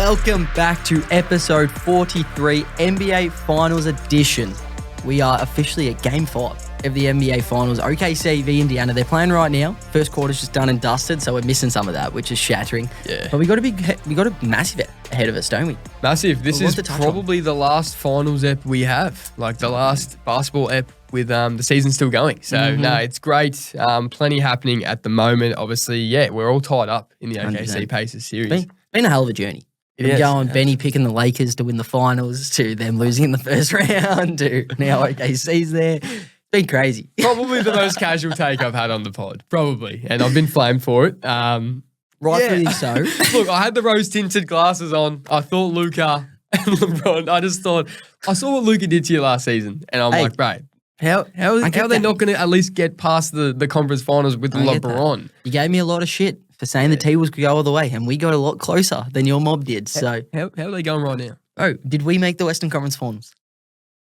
Welcome back to episode 43, NBA Finals Edition. We are officially at Game 5 of the NBA Finals. OKC v Indiana. They're playing right now. First quarter's just done and dusted, so we're missing some of that, which is shattering. Yeah. But we got a massive ahead of us, don't we? Massive. This is probably the last Finals ep we have. Like the last basketball ep with the season still going. So, no, it's great. Plenty happening at the moment. Obviously, yeah, we're all tied up in the OKC 100%. Pacers series. Been a hell of a journey. From going Benny picking the Lakers to win the finals to them losing in the first round to now OKC's there. It's been crazy. Probably the most casual take I've had on the pod. Probably. And I've been flamed for it. Rightfully so. Look, I had the rose-tinted glasses on. I thought Luka and LeBron. I saw what Luka did to you last season. And I'm like, bro, how are they not going to at least get past the conference finals with LeBron? You gave me a lot of shit for saying the T-Wolves could go all the way, and we got a lot closer than your mob did. So how are they going right now? Oh, did we make the Western Conference Finals?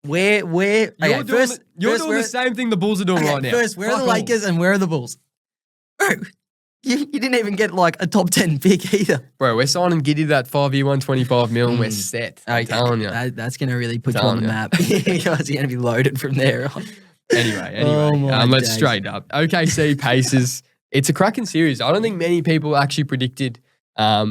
You're doing the same thing the Bulls are doing right now. First, where are the Lakers and where are the Bulls? Bro, you didn't even get like a top 10 pick either. Bro, we're signing Giddy that 5-year, $125 million, and we're set. I'm telling you. That's going to really put you on the map. It's going to be loaded from there on. Anyway, let's straight up. OKC Pacers. It's a cracking series. I don't think many people actually predicted how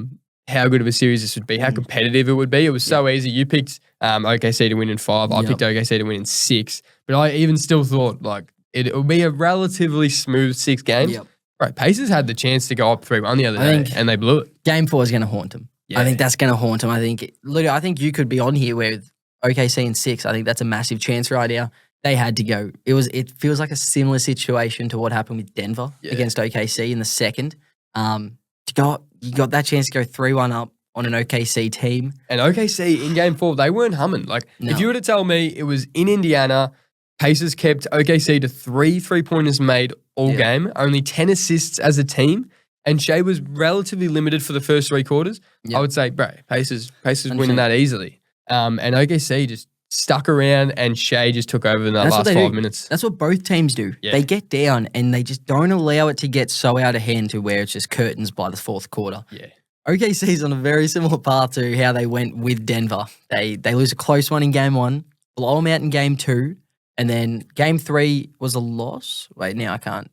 good of a series this would be, how competitive it would be. It was so easy. You picked OKC to win in 5. I picked OKC to win in 6. But I even still thought like it would be a relatively smooth 6 games. Yep. Right, Pacers had the chance to go up 3-1 the other day, and they blew it. Game 4 is going to haunt them. Yeah. I think that's going to haunt them. I think you could be on here with OKC in 6. I think that's a massive chance right now. They had to go. It feels like a similar situation to what happened with Denver against OKC in the second. You got that chance to go 3-1 up on an OKC team. And OKC in Game 4, they weren't humming. Like, if you were to tell me it was in Indiana, Pacers kept OKC to 3 3-pointers made all game, only 10 assists as a team, and Shea was relatively limited for the first 3 quarters, I would say, bro, Pacers winning that easily. And OKC just stuck around and Shea just took over in that last 5 minutes. That's what both teams do. Yeah. They get down and they just don't allow it to get so out of hand to where it's just curtains by the 4th quarter. Yeah. OKC's on a very similar path to how they went with Denver. They lose a close one in Game 1, blow them out in Game 2, and then Game 3 was a loss. Wait, now I can't.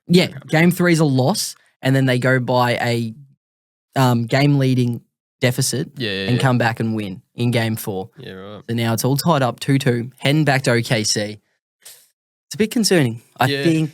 Yeah, Game 3 is a loss, and then they go by a game-leading deficit and come back and win in Game 4. Yeah, right. So now it's all tied up 2-2, heading back to OKC. It's a bit concerning. I think,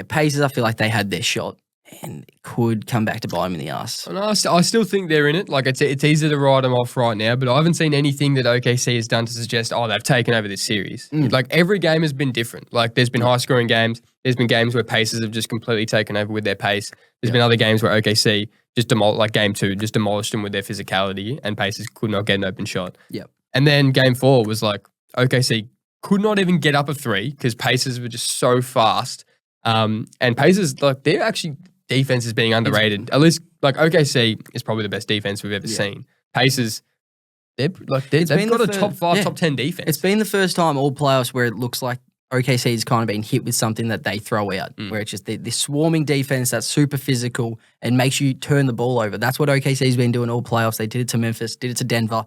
Pacers, I feel like they had their shot and it could come back to bite them in the ass. And I still think they're in it. Like, it's easy to write them off right now, but I haven't seen anything that OKC has done to suggest, they've taken over this series. Like, every game has been different. Like, there's been high-scoring games. There's been games where Pacers have just completely taken over with their pace. There's been other games where OKC just like Game 2, just demolished them with their physicality, and Pacers could not get an open shot. Yep. And then Game 4 was like OKC could not even get up a 3 because Pacers were just so fast. And Pacers, like, they're actually defense is being underrated. At least, like, OKC is probably the best defense we've ever seen. Pacers, they've got a top 5, top 10 defense. It's been the first time all playoffs where it looks like OKC's kind of been hit with something that they throw out, where it's just this swarming defense that's super physical and makes you turn the ball over. That's what OKC's been doing all playoffs. They did it to Memphis, did it to Denver,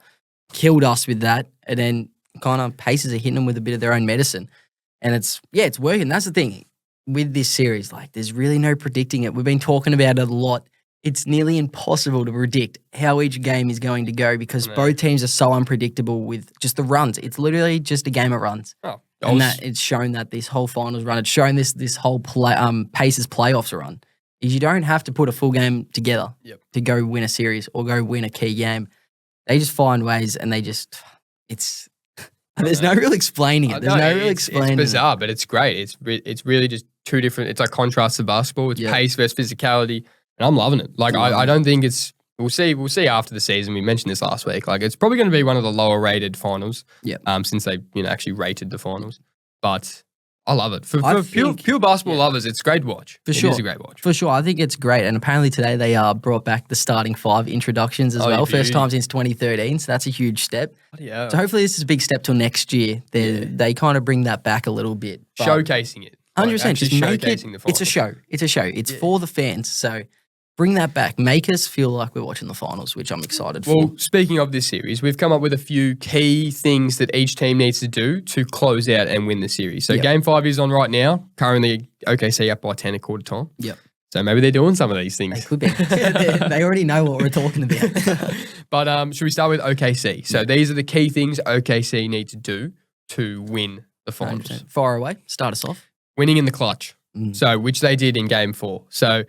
killed us with that, and then kind of Pacers are hitting them with a bit of their own medicine. And it's working. That's the thing with this series. Like, there's really no predicting it. We've been talking about it a lot. It's nearly impossible to predict how each game is going to go because both teams are so unpredictable with just the runs. It's literally just a game of runs. Oh. And that it's shown that this whole finals run, it's shown this whole Pacers playoffs run, is you don't have to put a full game together to go win a series or go win a key game. They just find ways and there's no real explaining it. It's bizarre, but it's great. It's really just two different, it's like contrasts of basketball. It's pace versus physicality, and I'm loving it. Like, I don't think it's, we'll see after the season. We mentioned this last week. Like, it's probably going to be one of the lower rated finals. Since they actually rated the finals. But I love it. For pure basketball lovers, it's great to watch. It is a great watch. For sure. I think it's great. And apparently today they brought back the starting 5 introductions as well. First time since 2013. So that's a huge step. So hopefully this is a big step till next year. They kind of bring that back a little bit. Showcasing it. 100%. Just make showcasing the finals. It's a show. It's a show. It's for the fans. So Bring that back. Make us feel like we're watching the finals, which I'm excited for. Well, speaking of this series, we've come up with a few key things that each team needs to do to close out and win the series. So Game 5 is on right now. Currently, OKC up by 10 at quarter time. Yep. So maybe they're doing some of these things. They could be. They already know what we're talking about. But should we start with OKC? So these are the key things OKC need to do to win the finals. 100%. Fire away. Start us off. Winning in the clutch. So which they did in Game 4. So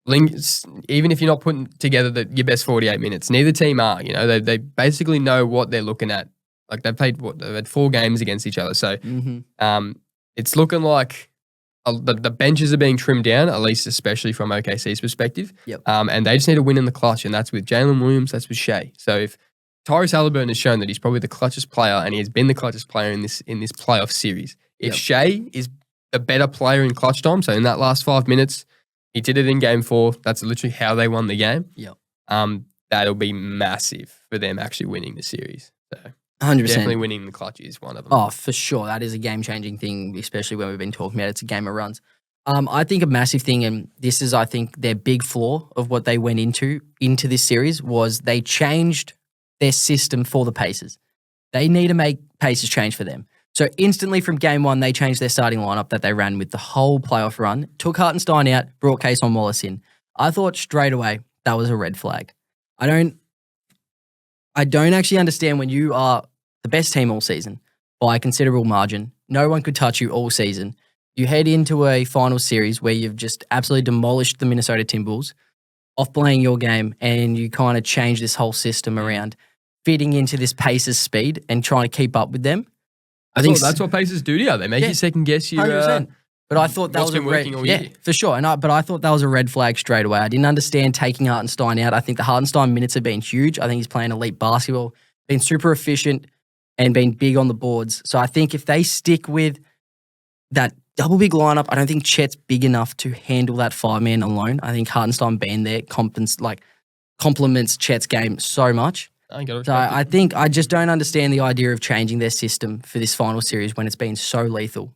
even if you're not putting together your best 48 minutes, neither team are. You know, they basically know what they're looking at. Like they've had 4 games against each other. So it's looking like the benches are being trimmed down, at least especially from OKC's perspective. Yep. And they just need to win in the clutch, and that's with Jalen Williams, that's with Shea. So if Tyrese Halliburton has shown that he's probably the clutchest player, and he has been the clutchest player in this playoff series. If Shea is a better player in clutch time, so in that last 5 minutes, he did it in Game 4. That's literally how they won the game. Yep. That'll be massive for them actually winning the series. So 100%. definitely winning the clutch is one of them. Oh, for sure. That is a game-changing thing, especially when we've been talking about it's a game of runs. I think a massive thing, and this is, I think, their big flaw of what they went into this series, was they changed their system for the Pacers. They need to make Pacers change for them. So instantly from Game 1, they changed their starting lineup that they ran with the whole playoff run, took Hartenstein out, brought Cason Wallace in. I thought straight away that was a red flag. I don't actually understand when you are the best team all season by a considerable margin. No one could touch you all season. You head into a final series where you've just absolutely demolished the Minnesota Timberwolves, off playing your game, and you kind of change this whole system around fitting into this Pacers speed and trying to keep up with them. I think that's what Pacers do to you. They make you second guess your 100%. But I thought that was a red, for sure. But I thought that was a red flag straight away. I didn't understand taking Hartenstein out. I think the Hartenstein minutes have been huge. I think he's playing elite basketball, been super efficient, and been big on the boards. So I think if they stick with that double big lineup, I don't think Chet's big enough to handle that 5-man alone. I think Hartenstein being there complements Chet's game so much. I just don't understand the idea of changing their system for this final series when it's been so lethal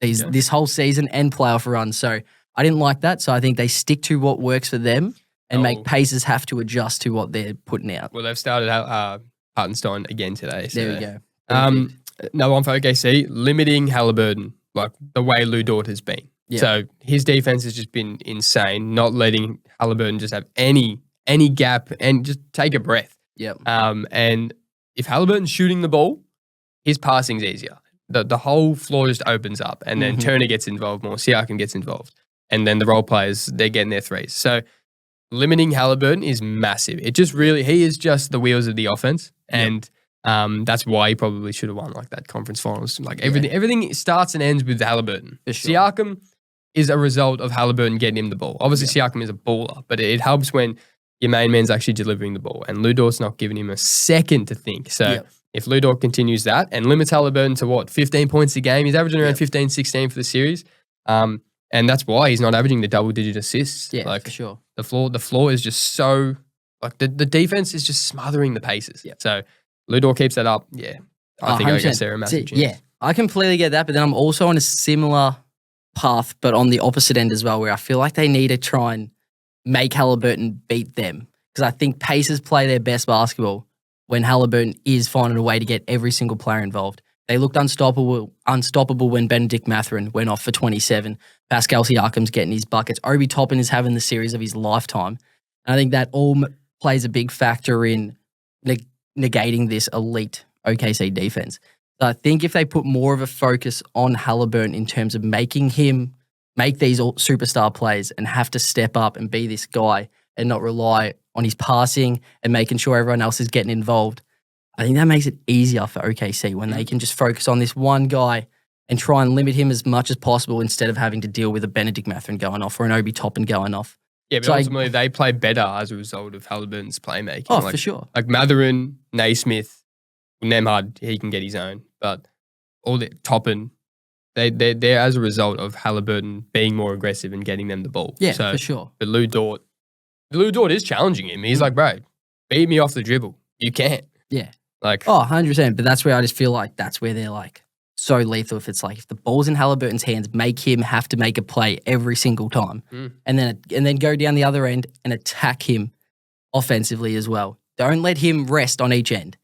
this whole season and playoff run. So I didn't like that. So I think they stick to what works for them and make Pacers have to adjust to what they're putting out. Well, they've started Hartenstein again today. So. There we go. Another one for OKC, limiting Halliburton, like the way Lou Dort has been. Yeah. So his defense has just been insane, not letting Halliburton just have any gap and just take a breath. Yep. And if Halliburton's shooting the ball, his passing's easier. The whole floor just opens up, and then Turner gets involved more, Siakam gets involved, and then the role players, they're getting their threes. So limiting Halliburton is massive. He is just the wheels of the offense, and that's why he probably should have won like that conference finals. Like everything starts and ends with Halliburton. For sure. Siakam is a result of Halliburton getting him the ball. Obviously, Siakam is a baller, but it helps when your main man's actually delivering the ball, and Lou Dort's not giving him a second to think. So if Lou Dort continues that and limits Halliburton to 15 points a game, he's averaging around 15, 16 for the series. And that's why he's not averaging the double-digit assists. Yeah, for sure. The floor is just so, the defense is just smothering the Pacers. Yep. So Lou Dort keeps that up. I think I guess they're a massive chance. Yeah, I completely get that, but then I'm also on a similar path, but on the opposite end as well, where I feel like they need to try and make Halliburton beat them, because I think Pacers play their best basketball when Halliburton is finding a way to get every single player involved. They looked unstoppable when Benedict Mathurin went off for 27. Pascal Siakam's getting his buckets. Obi Toppin is having the series of his lifetime. And I think that all plays a big factor in negating this elite OKC defense. So I think if they put more of a focus on Halliburton in terms of making him make these superstar plays and have to step up and be this guy and not rely on his passing and making sure everyone else is getting involved, I think that makes it easier for OKC when they can just focus on this one guy and try and limit him as much as possible instead of having to deal with a Benedict Mathurin going off or an Obi Toppin going off. Yeah, but ultimately they play better as a result of Halliburton's playmaking. Oh, for sure. Like Mathurin, Naismith, Nemhard, he can get his own, but all the Toppin, they're as a result of Halliburton being more aggressive and getting them the ball. Yeah, for sure. But Lou Dort is challenging him. He's like, bro, beat me off the dribble. You can't. Yeah. 100%. But that's where I just feel like that's where they're so lethal if it's like if the ball's in Halliburton's hands, make him have to make a play every single time, and then go down the other end and attack him offensively as well. Don't let him rest on each end.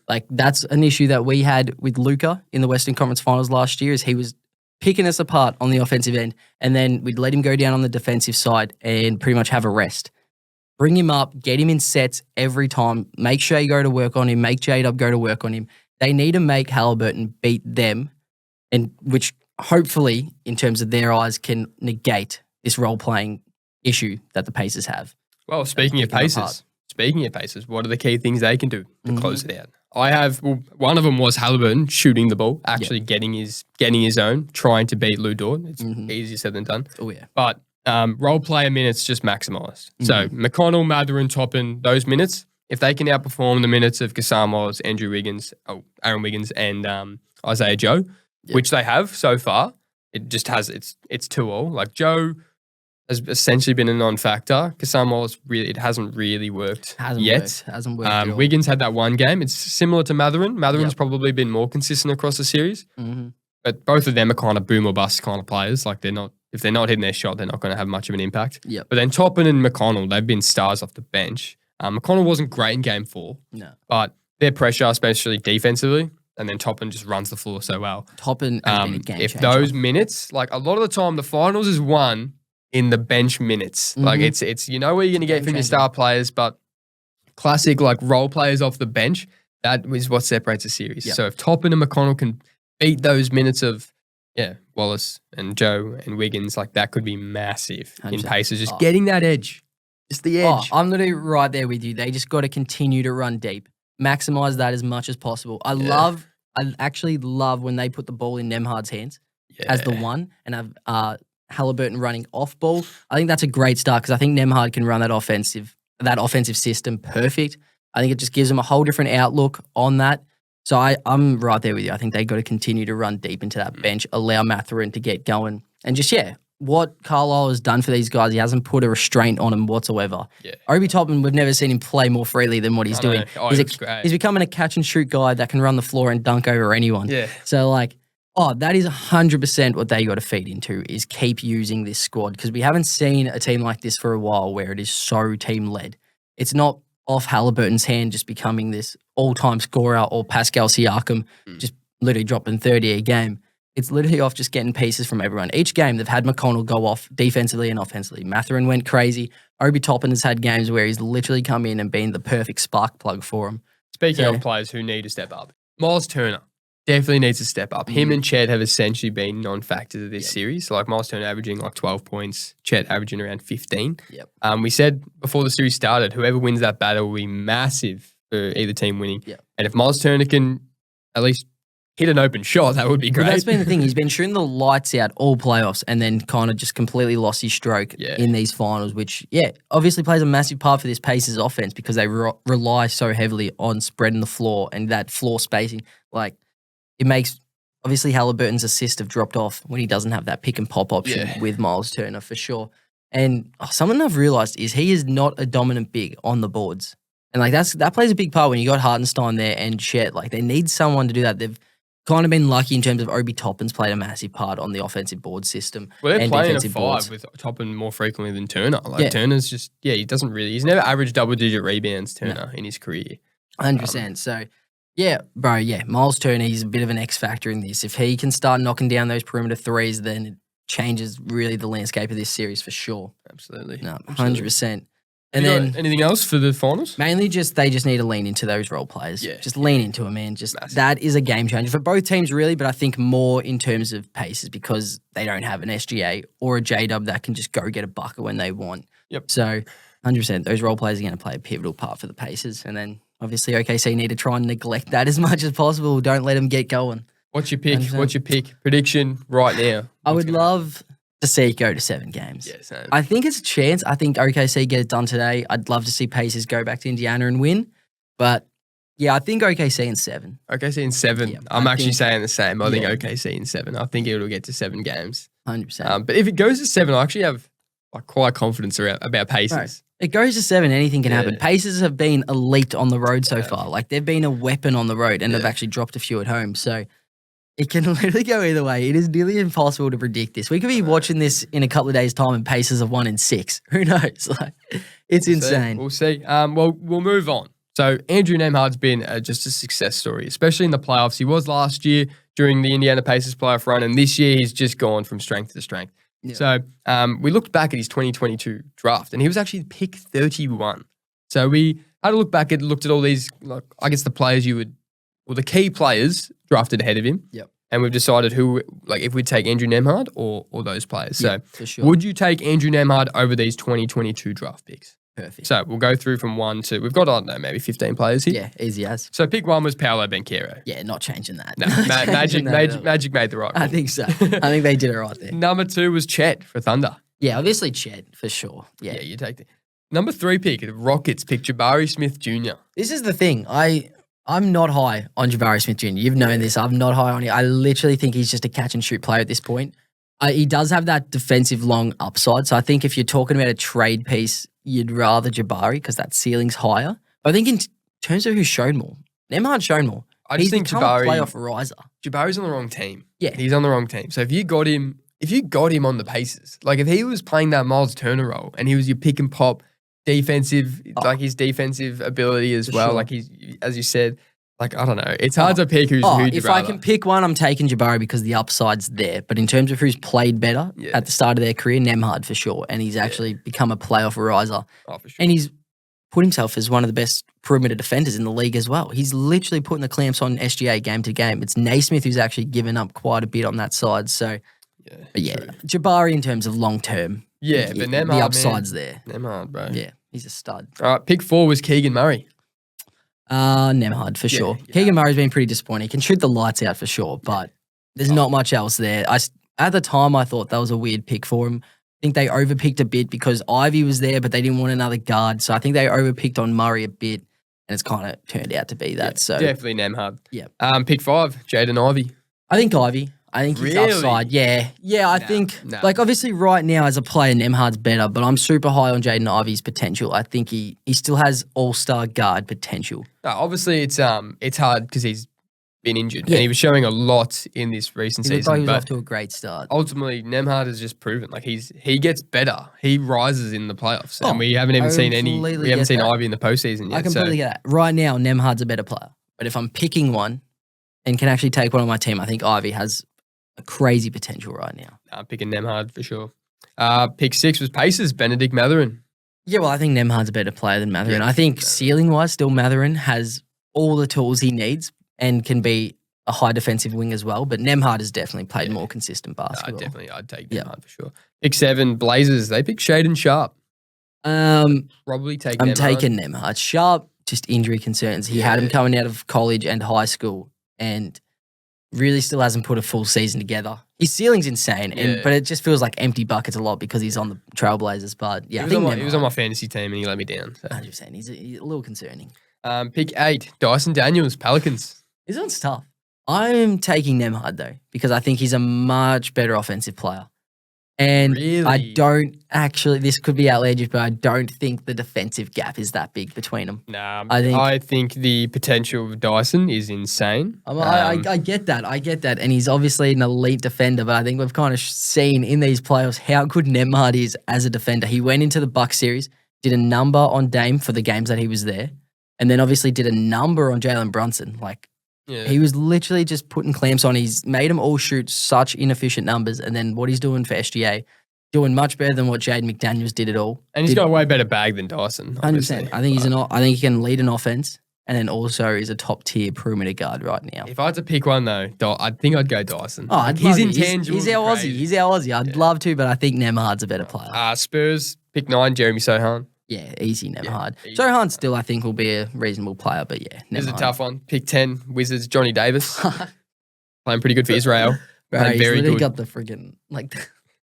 Like that's an issue that we had with Luka in the Western Conference Finals last year. Is he was picking us apart on the offensive end, and then we'd let him go down on the defensive side and pretty much have a rest. Bring him up, get him in sets every time. Make Shea go to work on him. Make J-Dub go to work on him. They need to make Halliburton beat them, and which hopefully, in terms of their eyes, can negate this role-playing issue that the Pacers have. Well, speaking of Pacers, what are the key things they can do to close it out? One of them was Halliburton shooting the ball, actually getting his own, trying to beat Lou Dort. It's easier said than done. Oh, yeah. But role player minutes just maximised. So McConnell, Mathurin, Toppin, those minutes, if they can outperform the minutes of Kasamos, Aaron Wiggins, and Isaiah Joe, which they have so far, it just has it's 2-2. Like Joe has essentially been a non-factor. Kasamos it hasn't really worked yet. Hasn't worked at all. Wiggins had that one game. It's similar to Mathurin. Mathurin's probably been more consistent across the series, but both of them are kind of boom or bust kind of players. Like if they're not hitting their shot, they're not going to have much of an impact. But then Toppin and McConnell, they've been stars off the bench. McConnell wasn't great in game 4, but their pressure, especially defensively, and then Toppin just runs the floor so well. Toppin has been a game if changer. those minutes, like a lot of the time, the finals is won in the bench minutes. Like it's where you're going to get from your star players, but classic like role players off the bench, that is what separates a series. So if Toppin and McConnell can beat those minutes of Wallace and Joe and Wiggins, like that could be massive 100%. In Pacers. Just getting that edge. Just the edge. I'm literally right there with you. They just got to continue to run deep. Maximize that as much as possible. I actually love when they put the ball in Nemhard's hands as the one and have Halliburton running off ball. I think that's a great start because I think Nemhard can run that offensive system perfect. I think it just gives them a whole different outlook on that. So I'm right there with you. I think they got to continue to run deep into that bench, allow Mathurin to get going, and just what Carlisle has done for these guys, he hasn't put a restraint on them whatsoever. Obi Toppin, we've never seen him play more freely than what he's doing. He's becoming a catch and shoot guy that can run the floor and dunk over anyone. So that is 100% what they got to feed into is keep using this squad because we haven't seen a team like this for a while where it is so team-led. It's not off Halliburton's hand just becoming this all-time scorer or Pascal Siakam just literally dropping 30 a game. It's literally off just getting pieces from everyone. Each game, they've had McConnell go off defensively and offensively. Mathurin went crazy. Obi Toppin has had games where he's literally come in and been the perfect spark plug for him. Speaking of players who need to step up, Miles Turner definitely needs to step up. Him and Chet have essentially been non-factors of this series. Like Miles Turner averaging 12 points, Chet averaging around 15. We said before the series started, whoever wins that battle will be massive for either team winning. And if Miles Turner can at least hit an open shot, that would be great. Well, that's been the thing. He's been shooting the lights out all playoffs and then kind of just completely lost his stroke in these finals, which, obviously plays a massive part for this Pacers offense because they rely so heavily on spreading the floor and that floor spacing. Like, it makes, obviously, Halliburton's assists have dropped off when he doesn't have that pick and pop option with Miles Turner for sure. And something I've realized is he is not a dominant big on the boards. And like that plays a big part when you got Hartenstein there and Chet. Like they need someone to do that. They've kind of been lucky in terms of Obi Toppin's played a massive part on the offensive board system. Well, they're and playing a defensive 5 boards. with Toppin more frequently than Turner. Like Turner's just, he's never averaged double-digit rebounds, Turner, in his career. 100%. So, Miles Turner, he's a bit of an X factor in this. If he can start knocking down those perimeter threes, then it changes really the landscape of this series for sure. Absolutely. No, 100%. And you then got anything else for the finals? Mainly they just need to lean into those role players. Just lean into them, man. That is a game changer for both teams, really. But I think more in terms of Pacers because they don't have an SGA or a J-Dub that can just go get a bucket when they want. So 100%, those role players are going to play a pivotal part for the Pacers. And then obviously OKC need to try and neglect that as much as possible. Don't let them get going. What's your pick? 100%. What's your pick? Prediction right now. I would love to see it go to 7 games. Yeah, same. I think it's a chance. I think OKC get it done today. I'd love to see Pacers go back to Indiana and win. But, I think OKC in 7. OKC in 7. Yeah, I'm actually saying the same. I think OKC in 7. I think it'll get to 7 games. 100%. But if it goes to 7, I actually have quite confidence about Pacers. Right. It goes to 7, anything can happen. Pacers have been elite on the road so far. Like, they've been a weapon on the road and they've actually dropped a few at home. So, It can literally go either way. It is nearly impossible to predict this. We could be watching this in a couple of days' time and Pacers have 1-6. Who knows? Like, it's insane. We'll see. Well, we'll move on. So Andrew Nembhard's been just a success story, especially in the playoffs. He was last year during the Indiana Pacers playoff run, and this year he's just gone from strength to strength. Yeah. So we looked back at his 2022 draft, and he was actually pick 31. So we had a look back and looked at all these, like, I guess the players the key players drafted ahead of him. Yep. And we've decided if we'd take Andrew Nembhard or those players. Yeah, so for sure. Would you take Andrew Nembhard over these 2022 draft picks? Perfect. So we'll go through from 1 to, we've got, I don't know, maybe 15 players here. Yeah, easy as. So pick 1 was Paolo Banchero. Yeah, not changing that. No, Magic made the right call. I think so. I think they did it right there. Number 2 was Chet for Thunder. Yeah, obviously Chet, for sure. Yeah, you take it. Number 3 pick, the Rockets pick Jabari Smith Jr. This is the thing. I'm not high on Jabari Smith Jr. You've known this. I'm not high on him. I literally think he's just a catch and shoot player at this point. He does have that defensive long upside. So I think if you're talking about a trade piece, you'd rather Jabari because that ceiling's higher. But I think in terms of who's shown more, Nembhard's shown more. I just think Jabari, a playoff riser. Jabari's on the wrong team. Yeah. He's on the wrong team. So if you got him on the Pacers, like if he was playing that Miles Turner role and he was your pick and pop defensive, like his defensive ability as well, sure. like he's, as you said, like, I don't know. It's hard to pick who'd if rather. I can pick one, I'm taking Jabari because the upside's there. But in terms of who's played better at the start of their career, Nembhard for sure. And he's actually become a playoff riser. Oh, for sure. And he's put himself as one of the best perimeter defenders in the league as well. He's literally putting the clamps on SGA game to game. It's Naismith who's actually given up quite a bit on that side. So, Jabari in terms of long term. Yeah, but Nembhard, the upside's there. Nembhard, bro. Yeah, he's a stud. All right, pick 4 was Keegan Murray. Nembhard for sure. Keegan Murray's been pretty disappointing. He can shoot the lights out for sure, but there's not much else there. At the time, I thought that was a weird pick for him. I think they overpicked a bit because Ivy was there, but they didn't want another guard. So I think they overpicked on Murray a bit, and it's kind of turned out to be that. Yeah, so definitely Nembhard. Yeah. Pick 5, Jaden Ivey. I think Ivy. I think he's upside. Yeah. I think, obviously right now as a player, Nembhard's better, but I'm super high on Jaden Ivey's potential. I think he still has all-star guard potential. No, obviously, it's hard because he's been injured and he was showing a lot in this recent season. Like he was off to a great start. Ultimately, Nembhard has just proven like he gets better. He rises in the playoffs, and we haven't even seen Ivy in the postseason yet. I completely get that. Right now, Nembhard's a better player, but if I'm picking one and can actually take one on my team, I think Ivy has a crazy potential right now. I'm picking Nembhard for sure. Pick 6 was Pacers, Benedict Mathurin. Yeah, well, I think Nembhard's a better player than Mathurin. I think ceiling-wise, still Mathurin has all the tools he needs and can be a high defensive wing as well. But Nembhard has definitely played more consistent basketball. I'd take Nembhard for sure. Pick 7, Blazers. They pick Shaedon Sharpe. Probably take Nembhard. I'm taking Nembhard. Sharpe, just injury concerns. He had him coming out of college and high school and really still hasn't put a full season together. His ceiling's insane, but it just feels like empty buckets a lot because he's on the Trailblazers. But yeah, he was on my fantasy team and he let me down. So. 100%. He's a little concerning. Pick 8, Dyson Daniels, Pelicans. This one's tough. I'm taking Nembhard though because I think he's a much better offensive player. And I don't actually, this could be outlandish, but I don't think the defensive gap is that big between them. Nah, I think the potential of Dyson is insane. I get that. And he's obviously an elite defender, but I think we've kind of seen in these playoffs how good Nembhard is as a defender. He went into the Bucks series, did a number on Dame for the games that he was there, and then obviously did a number on Jalen Brunson. He was literally just putting clamps on. He's made them all shoot such inefficient numbers. And then what he's doing for SGA, doing much better than what Jaden McDaniels did at all. And he's got a way better bag than Dyson. 100%. I think he can lead an offense and then also is a top tier perimeter guard right now. If I had to pick one though, I think I'd go Dyson. He's intangible. He's our Aussie. He's our Aussie. I'd love to, but I think Nembhard's a better player. Spurs, pick 9, Jeremy Sohan. Yeah, easy Nembhard. Sohan still, I think, will be a reasonable player, but yeah, Nembhard. This is a tough one. Pick 10, Wizards, Johnny Davis. Playing pretty good for Israel. Right, he's literally got the friggin'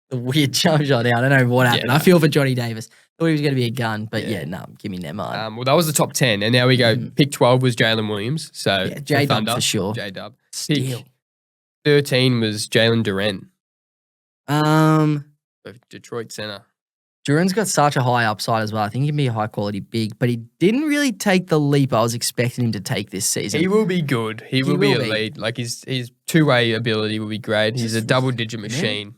the weird jump shot now. I don't know what happened. I feel for Johnny Davis. Thought he was going to be a gun, but give me Nembhard. Well, that was the top 10, and now we go. Pick 12 was Jalen Williams. So J-Dub for sure. J-Dub. Pick 13 was Jalen Duren. Detroit center. Duren's got such a high upside as well. I think he can be a high quality big, but he didn't really take the leap I was expecting him to take this season. He will be good. He will be elite. Like he's two-way ability would be great. He's a double-digit machine.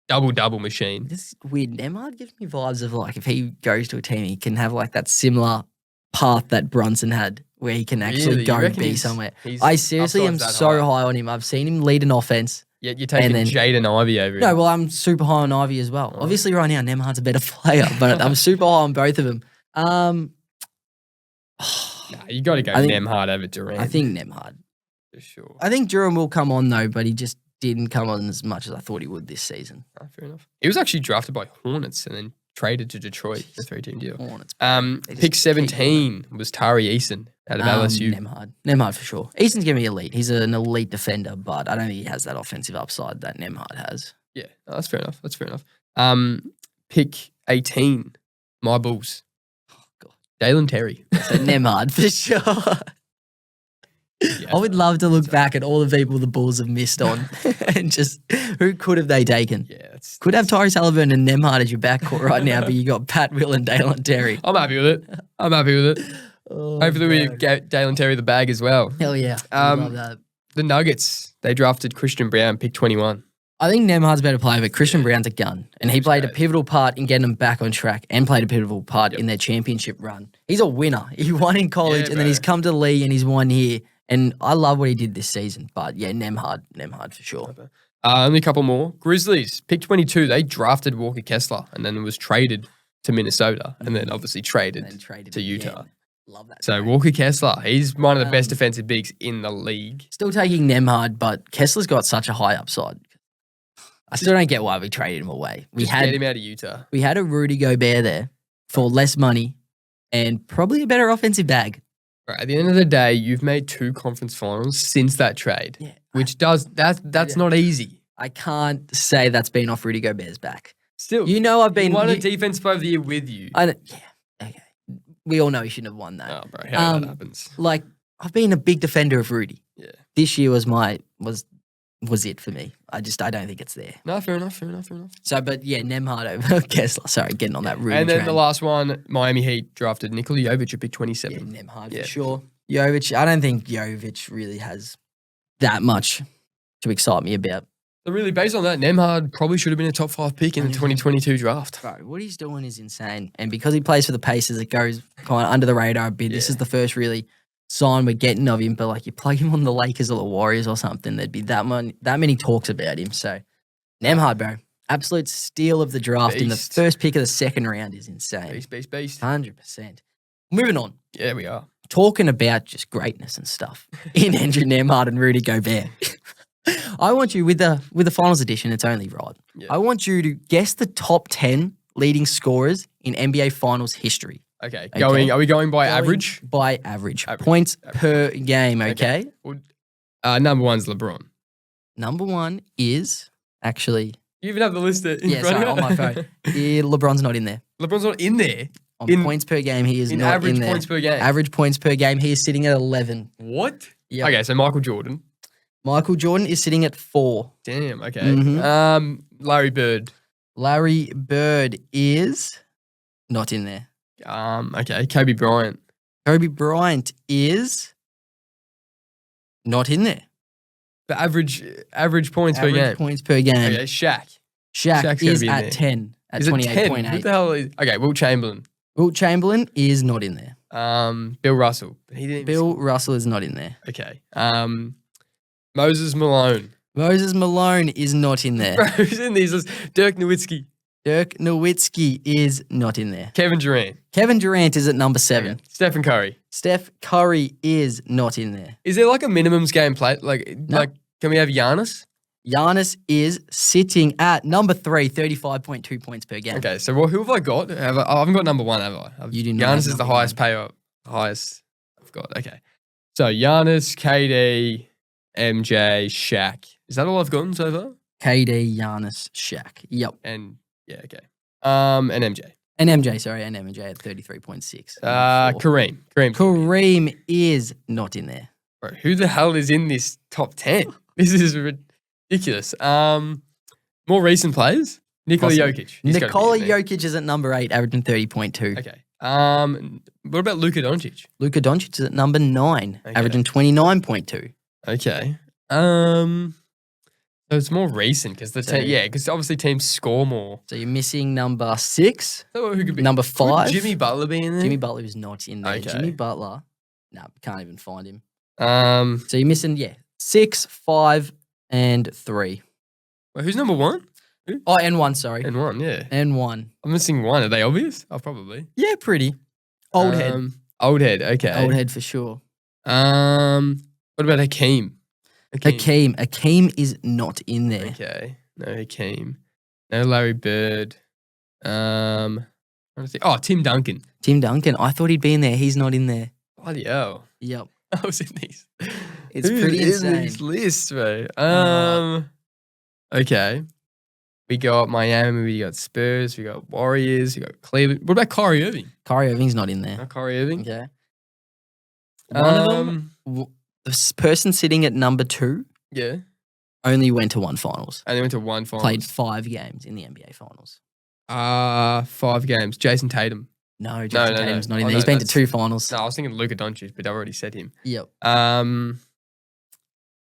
Double machine. This weird. Nemhard gives me vibes of like if he goes to a team, he can have like that similar path that Brunson had, where he can actually Really? go You and reckon be somewhere. he's I seriously am upside's that so high? high on him. I've seen him lead an offense. Yeah, you're taking then- Jaden Ivey over him. No, well, I'm super high on Ivy as well. Obviously, right now, Nemhard's a better player, but I'm super high on both of them. Nah, you got to go Nemhard over Durant. I think Nemhard. for sure. I think Durham will come on, though, but he just didn't come on as much as I thought he would this season. Oh, fair enough. He was actually drafted by Hornets and then traded to Detroit, a 3-team deal. Hornets. Pick 17 was Tari Eason out of LSU. Nemhard for sure. Easton's going to be elite. He's an elite defender, but I don't think he has that offensive upside that Nemhard has. Yeah, no, that's fair enough. That's fair enough. Pick 18, my Bulls. Oh, God. Dalen Terry. So Nemhard for sure. Yeah, I would love to look back at all the people the Bulls have missed on and just who could have they taken? Yeah, Could have Tyrese Halliburton and Nemhard as your backcourt right now, but you got Pat Will and Dalen Terry. I'm happy with it. Oh, Hopefully we God. get Dalen Terry the bag as well. Hell yeah. I love that. The Nuggets, they drafted Christian Brown, pick 21. I think Nemhard's a better player, but Christian Brown's a gun. And he He's played a great. pivotal part in getting them back on track and played a pivotal part in their championship run. He's a winner. He won in college and then he's come to the league and he's won here. And I love what he did this season. But yeah, Nemhard for sure. Only a couple more. Grizzlies, pick 22. They drafted Walker Kessler and then was traded to Minnesota and then obviously traded, And then traded to Utah. again. Love that. So trade. Walker Kessler, he's one of the best defensive bigs in the league. Still taking Nemhard, but Kessler's got such a high upside. I still don't get why we traded him away. We Just get had him out of Utah. we had a Rudy Gobert there for less money and probably a better offensive bag. Right, at the end of the day, you've made 2 conference finals since that trade, Yeah, which that's not easy. I can't say that's been off Rudy Gobert's back. Still, You know I've been won a defense player of the year with you. yeah, okay. We all know he shouldn't have won that. Oh, bro, how that happens? Like I've been a big defender of Rudy. Yeah. This year was it for me. I don't think it's there. No, fair enough. So, but yeah, Nemhard over Kessler. Sorry, getting on that Rudy And then train. the last one, Miami Heat drafted Nikola Jovic at pick 27. Yeah, Nemhard Yeah. for sure. Jovic, I don't think Jovic really has that much to excite me about. So really, based on that, Nemhard probably should have been a top 5 pick in the 2022 draft. Bro, what he's doing is insane. And because he plays for the Pacers, it goes kind of under the radar a bit. This Yeah. is the first really sign we're getting of him. But like you plug him on the Lakers or the Warriors or something, there'd be that many talks about him. So Nemhard, bro, absolute steal of the draft in the Beast. first pick of the second round is insane. Beast. 100%. Moving on. Yeah, we are. Talking about just greatness and stuff in Andrew Nemhard and Rudy Gobert. I want you with the finals edition. It's only right. Yeah. I want you to guess the top 10 leading scorers in NBA Finals history. Okay, Okay. are we going by Going average? by average. Average. Points per game. Okay. Well, number one's LeBron. Number one is actually You even have the list in yeah. front Sorry, of on my phone. Yeah, LeBron's not in there. LeBron's not in there. On In- points per game, he is In not average in there. points per game. Average points per game, he is sitting at 11. What? Yep. Okay, so Michael Jordan. Michael Jordan is sitting at 4. Damn. Okay. Mhm. Larry Bird. Larry Bird is not in there. Okay. Kobe Bryant. Kobe Bryant is not in there. The average points per Average game. points per game. Okay, Shaq. Shaq Shaq's gotta is be in at there. 10 at Is it 10? 28.8. Who the hell is? Okay, Will Chamberlain. Wilt Chamberlain is not in there. Bill Russell. He didn't. Even Bill Russell is not in there. Okay. Moses Malone. Moses Malone is not in there. Who's in these lists? Dirk Nowitzki. Dirk Nowitzki is not in there. Kevin Durant. Kevin Durant is at number 7. Stephen Curry. Steph Curry is not in there. Is there like a minimums game play? Like, No. can we have Giannis? Giannis is sitting at number 3, 35.2 points per game. Okay, so who have I got? I haven't got number 1, have I? You do not have Giannis is the number highest payer, highest I've got. Okay. So Giannis, KD, MJ, Shaq. Is that all I've gotten so far? KD, Giannis, Shaq. Yep. And yeah, okay. And MJ. And MJ at 33.6. Kareem. Kareem is not in there. Bro, who the hell is in this top 10? This is ridiculous. More recent players? Nikola Possibly. Jokic. He's gotta be Nikola in there. Jokic is at number 8, averaging 30.2. Okay. What about Luka Doncic? Luka Doncic is at number 9, Okay. averaging 29.2. Okay. So it's more recent because because obviously teams score more. So you're missing number 6. So who could be? Number 5. Could Jimmy Butler be in there? Jimmy Butler is not in there. Okay. Jimmy Butler, can't even find him. So So you're missing 6, 5, and 3. wait, who's number 1? Oh, and 1. Sorry, And 1, yeah. and 1. I'm missing 1. Are they obvious? Oh, probably. Yeah, pretty old head. Old head. Okay. Old head for sure. What about Hakeem? Hakeem is not in there. Okay. No Hakeem. No Larry Bird. Trying to think. Oh, Tim Duncan. Tim Duncan. I thought he'd be in there. He's not in there. Bloody hell. Yep. I was in these. It's Who's pretty in insane. these lists, bro. Okay. We got Miami, we got Spurs, we got Warriors, we got Cleveland. What about Kyrie Irving? Kyrie Irving's not in there. Not Kyrie Irving? Okay. One of them, the person sitting at number 2, Yeah. only went to 1 finals. And they went to 1 finals. Played 5 games in the NBA finals. 5 games. Jason Tatum. No, Jason Tatum's not in Oh, there. no, He's been to that's- 2 finals. No, I was thinking Luka Doncic, but I already said him. Yep.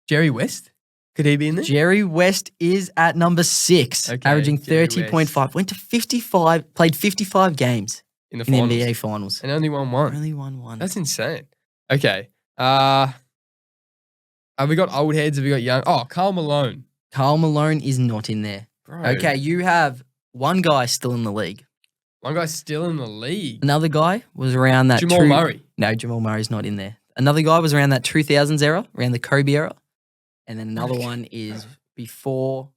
Jerry West? Could he be in there? Jerry West is at number 6, Okay, averaging Jerry 30.5. Went to 55, played 55 games in the in the finals. NBA finals. And only won 1. Only won 1. That's insane. Okay. Have we got old heads? Have we got young? Oh, Karl Malone. Karl Malone is not in there. Bro. Okay, you have one guy still in the league. One guy's still in the league. Another guy was around that Jamal Murray. No, Jamal Murray's not in there. Another guy was around that 2000s era, around the Kobe era. And then another one is before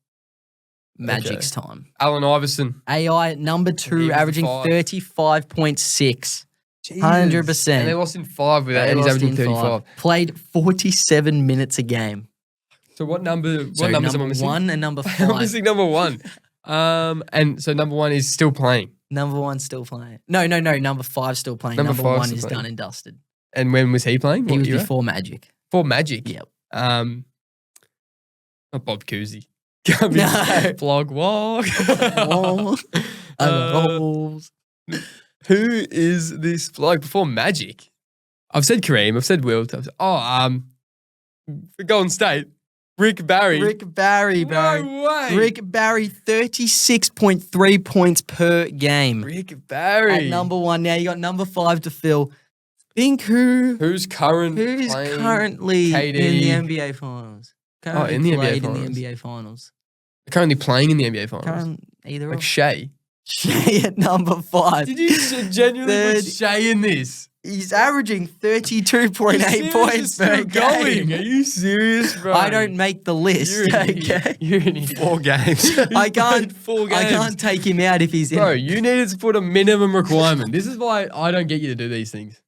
Magic's time. Allen Iverson. AI at number 2, was averaging 5. 35.6. Jesus. 100%. And they lost in 5 with that, They and he's lost averaging in 35. 5. Played 47 minutes a game. So what numbers So am I number missing? 1 and number I'm 5. missing number 1. And so number 1 is still playing. Number 1's still playing. No. Number 5's still playing. Number Number 5's 1 still is playing. done and dusted. And when was he playing? He What was era? before Magic. For Magic. Yep. Not Bob Cousy. Can't be No. Blog walk. Holes. Who is this bloke before Magic? I've said Kareem. I've said Wilt. For Golden State, Rick Barry. Rick Barry, bro. No way. Rick Barry, 36.3 points per game. Rick Barry. At number 1. Now you got number 5 to fill. Think who's Who's currently currently KD? in the NBA finals? Currently in the NBA played finals. in the NBA finals. currently playing in the NBA finals? Either Like or. Shea. Shea at number 5. Did you genuinely put Third- Shea in this? He's averaging 32.8 points per game. Are you serious, bro? I don't make the list. You're an idiot. Okay. You're in 4 games. I can't. 4 games. I can't take him out if he's in. Bro, you needed to put a minimum requirement. This is why I don't get you to do these things.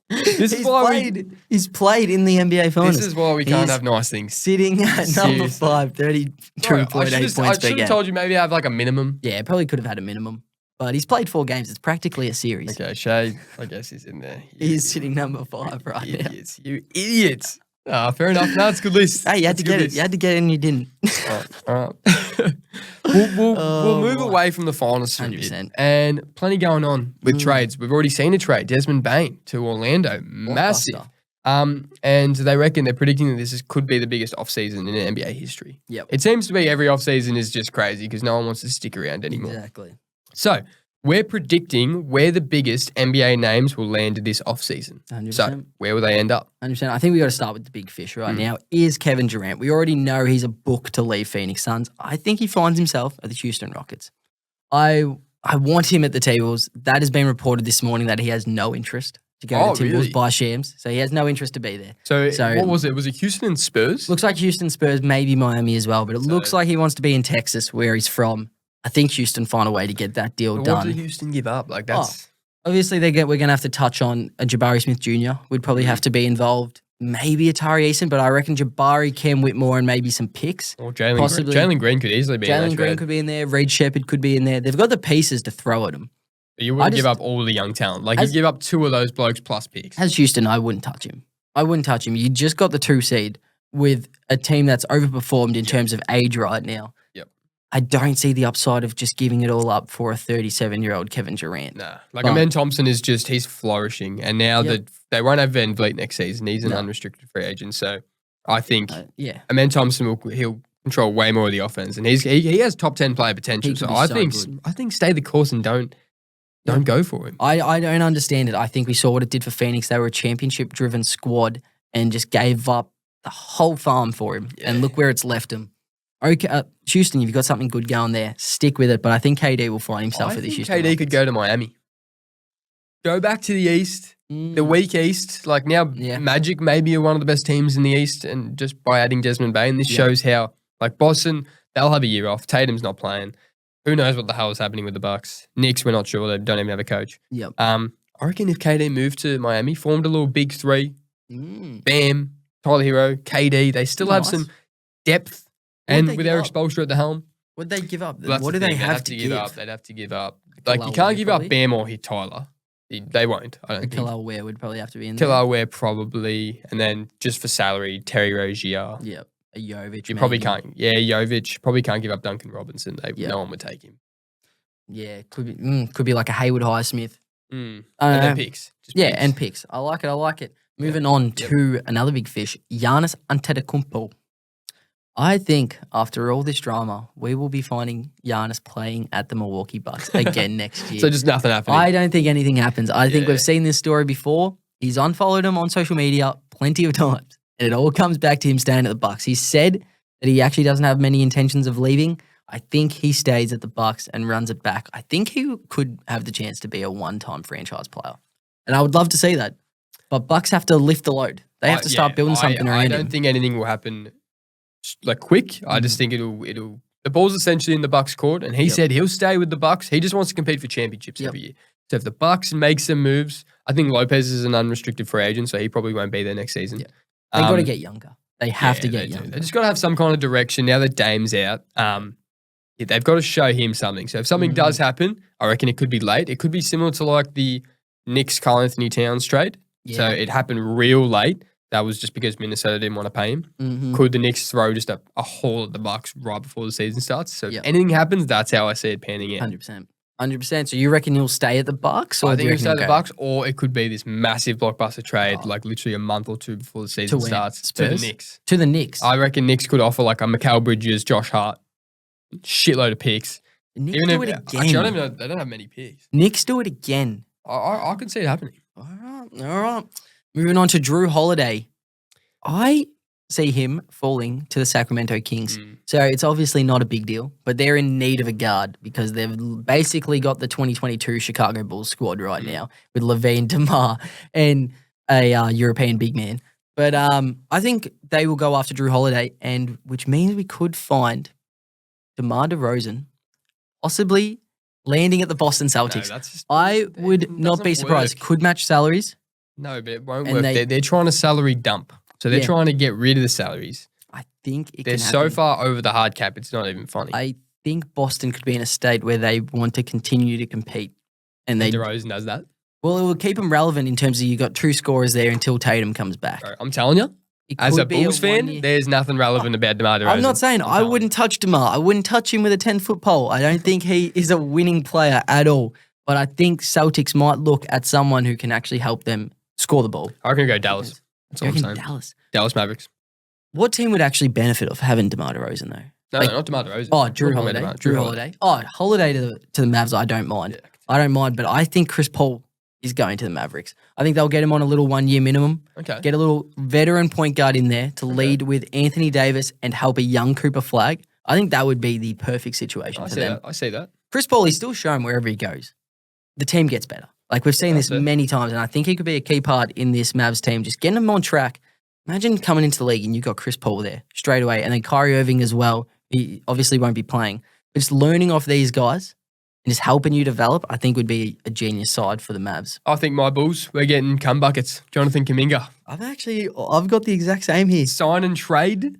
He's played in the NBA finals. This is why we can't He's have nice things. Sitting at number Seriously. 5, 32.8 I points per should game. have told you maybe have like a minimum. Yeah, probably could have had a minimum. But he's played 4 games. It's practically a series. Okay, Shea, I guess he's in there. He's sitting number 5 right now. Idiots. You idiots. Fair enough. No, it's a good list. Hey, you had to It's a good get it. list. You had to get it and you didn't. All right. we'll Oh, move boy. away from the finals for a bit. 100%. And plenty going on with trades. We've already seen a trade. Desmond Bain to Orlando. Massive. Blockbuster. And they're predicting that could be the biggest offseason in NBA history. Yep. It seems to be every offseason is just crazy because no one wants to stick around anymore. Exactly. So we're predicting where the biggest NBA names will land this offseason. 100%. So where will they end up? 100%. I think we got to start with the big fish right Mm. now. Is Kevin Durant. We already know he's a book to leave Phoenix Suns. I think he finds himself at the Houston Rockets. I want him at the T-Wolves. That has been reported this morning that he has no interest to go to the Timberwolves really? by Shams. So he has no interest to be there. So, So- what was it? Was it Houston and Spurs? Looks like Houston, Spurs, maybe Miami as well. But it looks like he wants to be in Texas where he's from. I think Houston find a way to get that deal But done. what did Houston give up? Like that's Obviously, we're going to have to touch on a Jabari Smith Jr. Would probably have to be involved. Maybe Atari Eason, but I reckon Jabari, Cam Whitmore, and maybe some picks. or Jalen possibly- Green. Jalen Green could easily be in Jalen that Green trade. could be in there. Reed Shepherd could be in there. They've got the pieces to throw at him. But you wouldn't I give just- up all the young talent. Like As- you'd give up 2 of those blokes plus picks. As Houston, I wouldn't touch him. You just got the 2 seed with a team that's overperformed in terms of age right now. Yep. I don't see the upside of just giving it all up for a 37-year-old Kevin Durant. Nah. Like But- Amen Thompson he's flourishing. And now Yep. they won't have Van Vliet next season. He's an No. unrestricted free agent. So I think Yeah. Amen Thompson he'll control way more of the offense, and he has top 10 player potential. So I think stay the course and don't go for him. I don't understand it. I think we saw what it did for Phoenix. They were a championship-driven squad and just gave up the whole farm for him. Yeah. And look where it's left him. Okay, Houston, you've got something good going there. Stick with it. But I think KD will find himself for this Houston. KD could go to Miami. Go back to the East, the weak East. Like now, Magic maybe are one of the best teams in the East, and just by adding Desmond Bain, this shows how, like Boston, they'll have a year off. Tatum's not playing. Who knows what the hell is happening with the Bucks? Knicks, we're not sure. They don't even have a coach. Yep. I reckon if KD moved to Miami, formed a little big three, Bam, Tyler Hero, KD, they still have some depth. And with Eric Spoelstra at the helm. What'd they give up? What do they have to give up? They'd have to give up. Like, you can't give up Bam or hit Tyler. They won't, I don't think. Killal Ware would probably have to be in there. Killal Ware probably. And then just for salary, Terry Rozier. Yep. A Jovic. You probably can't. Yeah, Jovic. Probably can't give up Duncan Robinson. No one would take him. Yeah, could be like a Hayward Highsmith. And then picks. And picks. I like it. Moving on to another big fish, Giannis Antetokounmpo. I think after all this drama, we will be finding Giannis playing at the Milwaukee Bucks again next year. So just nothing happening. I don't think anything happens. I think we've seen this story before. He's unfollowed him on social media plenty of times, and it all comes back to him staying at the Bucks. He said that he actually doesn't have many intentions of leaving. I think he stays at the Bucks and runs it back. I think he could have the chance to be a one-time franchise player, and I would love to see that. But Bucks have to lift the load. They have to start building something around him. I don't think anything will happen like quick. I just think it'll. The ball's essentially in the Bucks' court, and he said he'll stay with the Bucks. He just wants to compete for championships every year. So if the Bucks make some moves, I think Lopez is an unrestricted free agent, so he probably won't be there next season. Yeah. They got to get younger. They have to get younger. They just got to have some kind of direction now that Dame's out. They've got to show him something. So if something does happen, I reckon it could be late. It could be similar to like the Knicks Karl Anthony Towns trade. Yeah. So it happened real late. That was just because Minnesota didn't want to pay him. Could the Knicks throw just a haul at the Bucks right before the season starts? So if anything happens, that's how I see it panning out. 100%. So you reckon he'll stay at the Bucks? I think he'll stay at the Bucks, or it could be this massive blockbuster trade, like literally a month or two before the season starts, to the Knicks. To the Knicks. I reckon Knicks could offer like a Mikal Bridges, Josh Hart, shitload of picks. Knicks do it again. Actually, I don't even know. They don't have many picks. Knicks do it again. I can see it happening. All right. Moving on to Drew Holiday. I see him falling to the Sacramento Kings. So it's obviously not a big deal, but they're in need of a guard because they've basically got the 2022 Chicago Bulls squad right now with LaVine, DeMar, and a European big man. But I think they will go after Drew Holiday, and which means we could find DeMar DeRozan possibly landing at the Boston Celtics. No, I would not be surprised. Could match salaries. No, but it won't work. They're trying to salary dump. So they're trying to get rid of the salaries. I think they're so far over the hard cap, it's not even funny. I think Boston could be in a state where they want to continue to compete. And DeRozan does that? Well, it will keep them relevant in terms of you got two scorers there until Tatum comes back. I'm telling you, as a Bulls fan, there's nothing relevant about DeMar DeRozan. I'm not saying I wouldn't touch DeMar. I wouldn't touch him with a 10-foot pole. I don't think he is a winning player at all. But I think Celtics might look at someone who can actually help them score the ball. I reckon go Dallas. That's all I'm saying. Dallas Mavericks. What team would actually benefit of having DeMar DeRozan, though? No, not DeMar DeRozan. Oh, Drew Holiday. Drew Holiday. Oh, Holiday to the Mavs, I don't mind. Yeah. I don't mind, but I think Chris Paul is going to the Mavericks. I think they'll get him on a little 1 year minimum. Okay. Get a little veteran point guard in there to lead with Anthony Davis and help a young Cooper Flagg. I think that would be the perfect situation for them. I see that. Chris Paul is still shown wherever he goes. The team gets better. Like we've seen this many times, and I think he could be a key part in this Mavs team. Just getting them on track. Imagine coming into the league and you got Chris Paul there straight away, and then Kyrie Irving as well. He obviously won't be playing. But just learning off these guys and just helping you develop, I think would be a genius side for the Mavs. I think my Bulls, we're getting cum buckets. Jonathan Kuminga. I've got the exact same here. Sign and trade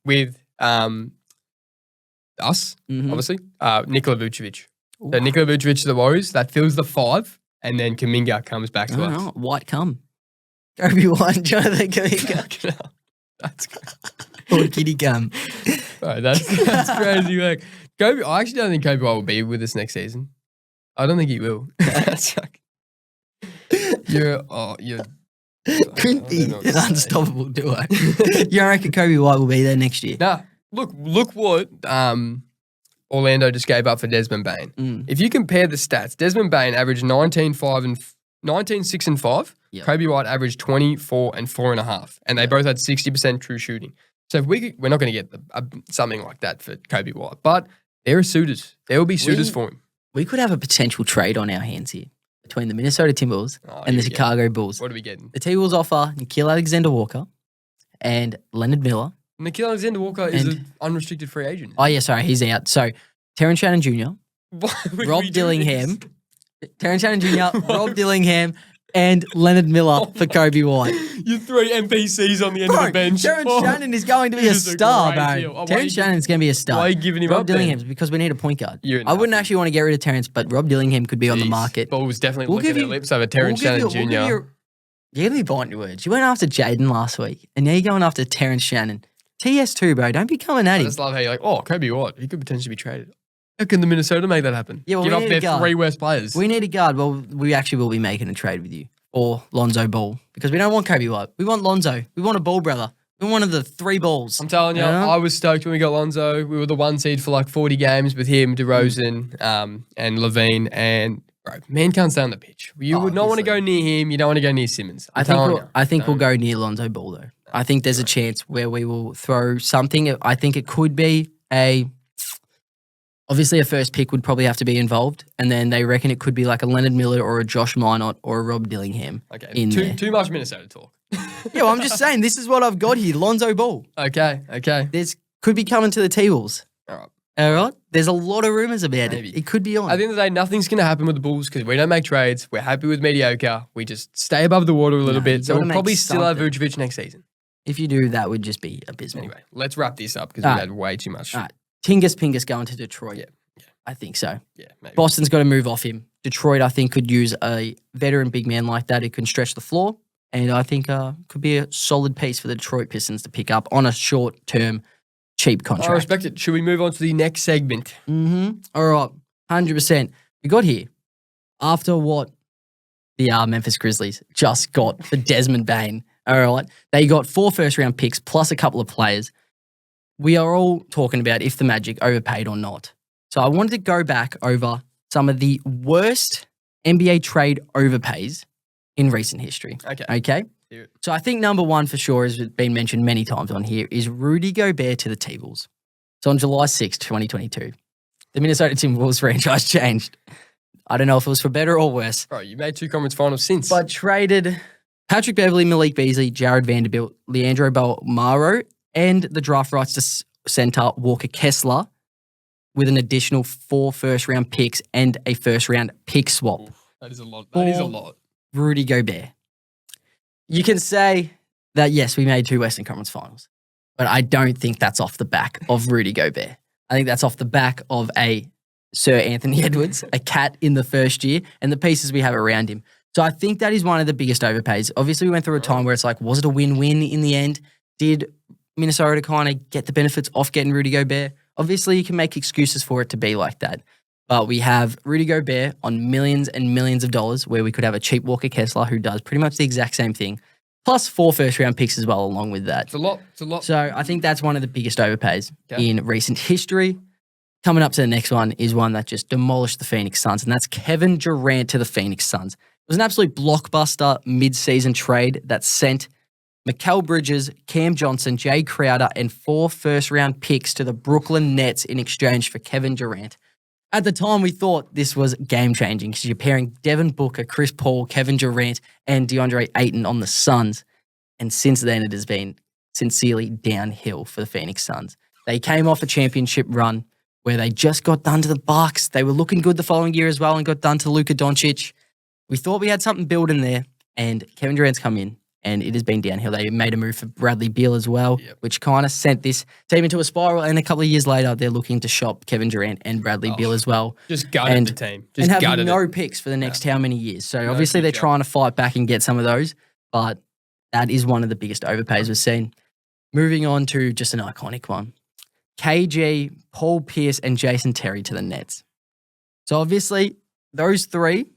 with us, obviously. Nikola Vucevic. So Nikola Vucevic to the Warriors, that fills the 5, and then Kuminga comes back to us. White cum. Obi-Wan, Jonathan Kuminga. That's good. Or kitty cum. Right, that's crazy. Like, Kobe, I actually don't think Kobe will be with us next season. I don't think he will. You're Could be don't know what to an say. unstoppable duo. You don't reckon Kobe White will be there next year? Nah, look what Orlando just gave up for Desmond Bain. If you compare the stats, Desmond Bain averaged 19, 6 and 5. Yep. Kobe White averaged 24 and 4.5, and they both had 60% true shooting. So if we're not going to get something like that for Kobe White, but there are suitors. There will be suitors for him. We could have a potential trade on our hands here between the Minnesota Timberwolves and the Chicago Bulls. What are we getting? The T-Wolves offer Nickeil Alexander-Walker and Leonard Miller. Nickeil Alexander-Walker is an unrestricted free agent. Oh, yeah, sorry, he's out. So, Terrence Shannon Jr., Rob Dillingham, Terrence Shannon Jr., Rob Dillingham, and Leonard Miller for Kobe White. You 3 NPCs on the end of the bench. Terrence Shannon is going to be a star, bro. Terrence Shannon's going to be a star. Why are you giving him Rob up Dillingham's because we need a point guard. You're I wouldn't actually want to get rid of Terrence, but Rob Dillingham could be on the market. Bulls definitely licking their lips over Terrence Shannon Jr. You're going to be biting your words. You went after Jaden last week, and now you're going after Terrence Shannon. TS2, bro. Don't be coming at him. I just love how you're like, oh, Kobe White, he could potentially be traded. How can the Minnesota make that happen? Yeah, well, give up their 3 worst players. We need a guard. Well, we actually will be making a trade with you. Or Lonzo Ball. Because we don't want Kobe White. We want Lonzo. We want a ball brother. We want one of the 3 balls. I'm telling you, I was stoked when we got Lonzo. We were the 1 seed for like 40 games with him, DeRozan, and Levine. And bro, man can't stay on the pitch. You would not want to go near him. You don't want to go near Simmons. I think we'll go near Lonzo Ball though. I think there's a chance where we will throw something. I think it could be obviously a first pick would probably have to be involved, and then they reckon it could be like a Leonard Miller or a Josh Minot or a Rob Dillingham. Okay, too much Minnesota talk. Yeah, well, I'm just saying this is what I've got here. Lonzo Ball. Okay. Could be coming to the T-Wolves. All right. There's a lot of rumors about it. It could be on. At the end of the day, nothing's going to happen with the Bulls because we don't make trades. We're happy with mediocre. We just stay above the water a little bit. So we'll probably still have Vucevic next season. If you do, that would just be abysmal. Anyway, let's wrap this up because we've had way too much. All right. Tingus Pingus going to Detroit. Yeah. I think so. Yeah, maybe. Boston's got to move off him. Detroit, I think, could use a veteran big man like that who can stretch the floor. And I think could be a solid piece for the Detroit Pistons to pick up on a short-term, cheap contract. I respect it. Should we move on to the next segment? All right. 100%. We got here after what the Memphis Grizzlies just got for Desmond Bain. All right. They got 4 first-round picks plus a couple of players. We are all talking about if the Magic overpaid or not. So I wanted to go back over some of the worst NBA trade overpays in recent history. Okay? So I think number 1 for sure has been mentioned many times on here is Rudy Gobert to the T-Wolves. So on July 6th, 2022, the Minnesota Timberwolves franchise changed. I don't know if it was for better or worse. Bro, you made 2 conference finals since. But traded Patrick Beverley, Malik Beasley, Jared Vanderbilt, Leandro Bolmaro, and the draft rights to center Walker Kessler with an additional 4 first-round picks and a first-round pick swap. That is a lot. That is a lot. Rudy Gobert. You can say that, yes, we made 2 Western Conference finals, but I don't think that's off the back of Rudy Gobert. I think that's off the back of a Sir Anthony Edwards, a cat in the first year, and the pieces we have around him. So I think that is one of the biggest overpays. Obviously, we went through a time where it's like, was it a win-win in the end? Did Minnesota kind of get the benefits off getting Rudy Gobert? Obviously, you can make excuses for it to be like that. But we have Rudy Gobert on millions and millions of dollars where we could have a cheap Walker Kessler who does pretty much the exact same thing, plus 4 first-round picks as well along with that. It's a lot. So I think that's one of the biggest overpays in recent history. Coming up to the next one is one that just demolished the Phoenix Suns, and that's Kevin Durant to the Phoenix Suns. It was an absolute blockbuster mid-season trade that sent Mikal Bridges, Cam Johnson, Jay Crowder, and 4 first-round picks to the Brooklyn Nets in exchange for Kevin Durant. At the time, we thought this was game-changing because you're pairing Devin Booker, Chris Paul, Kevin Durant, and DeAndre Ayton on the Suns. And since then, it has been sincerely downhill for the Phoenix Suns. They came off a championship run where they just got done to the Bucks. They were looking good the following year as well and got done to Luka Doncic. We thought we had something building there, and Kevin Durant's come in, and it has been downhill. They made a move for Bradley Beal as well, which kind of sent this team into a spiral, and a couple of years later, they're looking to shop Kevin Durant and Bradley Beal as well. Just gutted the team. And have no picks for the next how many years. So obviously they're trying to fight back and get some of those, but that is one of the biggest overpays we've seen. Moving on to just an iconic one. KG, Paul Pierce, and Jason Terry to the Nets. So obviously those 3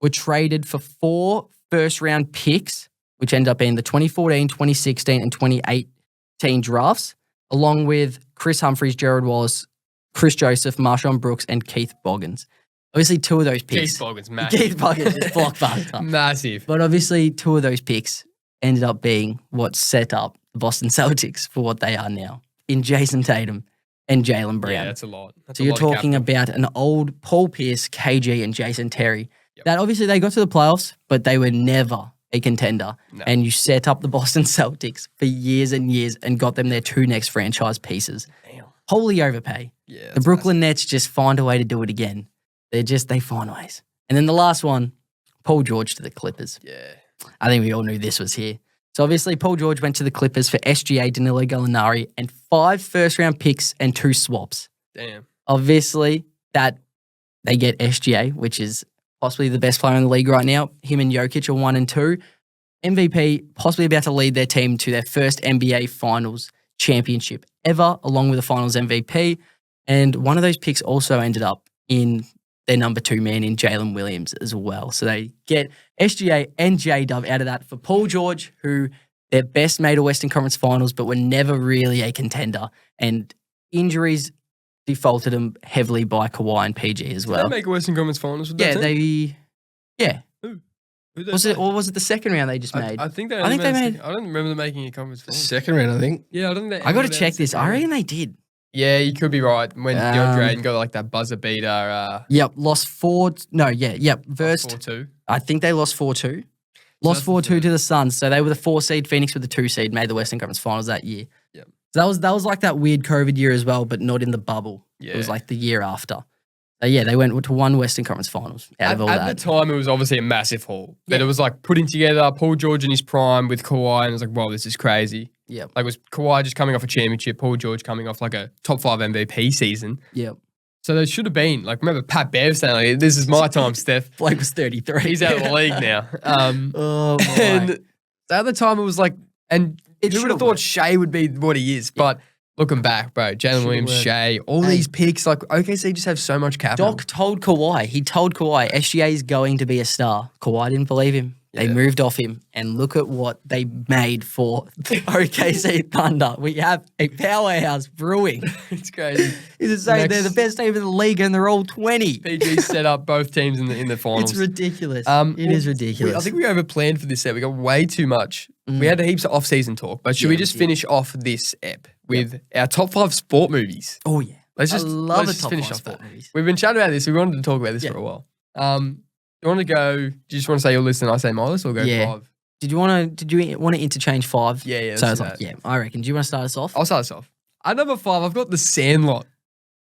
were traded for 4 first-round picks which ended up being the 2014, 2016, and 2018 drafts, along with Chris Humphries, Gerard Wallace, Chris Joseph, Marshawn Brooks, and Keith Boggins. Obviously, two of those picks. Keith Boggins, massive. Keith Boggins is blockbuster. Massive. But obviously, two of those picks ended up being what set up the Boston Celtics for what they are now in Jason Tatum and Jaylen Brown. Yeah, that's a lot. So you're talking about an old Paul Pierce, KG, and Jason Terry. Yep. That obviously they got to the playoffs, but they were never a contender. No. And you set up the Boston Celtics for years and years and got them their two next franchise pieces. Damn. Wholly overpay. Yeah, The Brooklyn Nets just find a way to do it again. They find ways. And then the last one, Paul George to the Clippers. Yeah. I think we all knew this was here. So obviously Paul George went to the Clippers for SGA, Danilo Gallinari, and 5 first-round picks and 2 swaps. Damn. Obviously, that they get SGA, which is possibly the best player in the league right now. Him and Jokic are 1 and 2. MVP, possibly about to lead their team to their first NBA Finals championship ever, along with the Finals MVP. And one of those picks also ended up in their number 2 man in Jalen Williams as well. So they get SGA and J-Dub out of that for Paul George, who their best made a Western Conference Finals, but were never really a contender. And injuries defaulted them heavily by Kawhi and PG as well. Did they make a Western Conference Finals with that team? Who did Was they it, or was it the second round they just made? I think they made. I don't remember them making a conference finals. Second round, I think. Yeah, I don't think I got to check this. I reckon they did. Yeah, you could be right. When DeAndre Ayton got like that buzzer beater. Yep, lost 4. No, yep. Versed. 4-2. I think they lost 4-2. Lost 4-2 to the Suns. So they were the 4 seed. Phoenix with the 2 seed. Made the Western Conference Finals that year. Yep. So that was like that weird COVID year as well, but not in the bubble. Yeah. It was like the year after. So yeah, they went to 1 Western Conference Finals out of all that. At the time, it was obviously a massive haul. But Yeah. it was like putting together Paul George in his prime with Kawhi, and it was like, wow, this is crazy. Yep. Like, it was Kawhi just coming off a championship, Paul George coming off like a top 5 MVP season. Yep. So there should have been, like, remember Pat Bev saying, like, this is my time, Steph. Blake was 33. He's out of the league now. Oh my. And at the time, it was like, and It who would have should've thought worked. Shea would be what he is? But looking back, bro, Jalen Should've Williams, worked. Shea, all Hey. these picks, like OKC just have so much capital. Doc told Kawhi, SGA is going to be a star. Kawhi didn't believe him. They Yeah. moved off him, and look at what they made for the OKC Thunder. We have a powerhouse brewing. It's crazy. Is it saying they're Next- the best team in the league and they're all 20? PG set up both teams in the finals. It's ridiculous. It Well, is ridiculous. I think we overplanned for this set. We got way too much. We had heaps of off-season talk, but should Yeah, we we just did. finish off this ep with our top 5 sport movies? oh yeah, Let's just I love let's a just top finish 5 off sport that. movies. We've been chatting about this. We wanted to talk about this Yeah. for a while. You want to go? Do you just want to say your list and I say my list, or go Yeah. 5? Did you want to interchange 5? Yeah. So let's it's do like, that. yeah, I reckon. Do you want to start us off? I'll start us off. At number 5, I've got The Sandlot.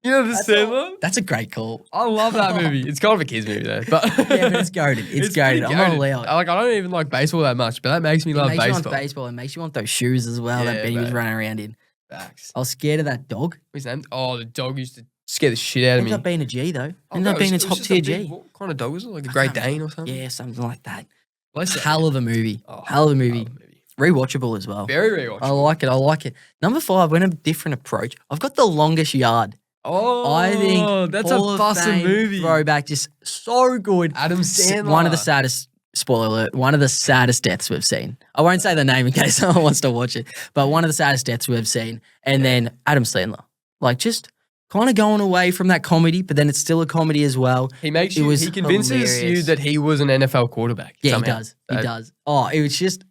You know The Sandlot? That's a great call. I love that movie. It's kind of a kids movie though, but Yeah, but it's goated. It's pretty goated. I'm not goated. allowed. I don't even like baseball that much, but that makes me It love makes you baseball. want baseball. It makes you want those shoes as well Yeah, that Benny was bro. running around in. Facts. I was scared of that dog. What's his name? Oh, the dog used to scare the shit out of Ended me. up being a G though. Oh, Ended no, up being a it was top just tier big- G. What kind of dog was it? Like a Great Dane or something? Yeah, something like that. Let's say- Hell of a movie. Oh, Hell of a movie. love the movie. Rewatchable as well. Very rewatchable. I like it. I like it. Number 5, went a different approach. I've got The Longest Yard. Oh, I think that's Hall a of busting Fame movie. throwback, just so good. Adam Sandler. One of the saddest, spoiler alert, one of the saddest deaths we've seen. I won't say the name in case someone wants to watch it, but one of the saddest deaths we've seen. And then Adam Sandler, like just kind of going away from that comedy, but then it's still a comedy as well. He makes It you. was He convinces you hilarious. that he was an NFL quarterback. Yeah, somehow. he does. He So- does. Oh, it was just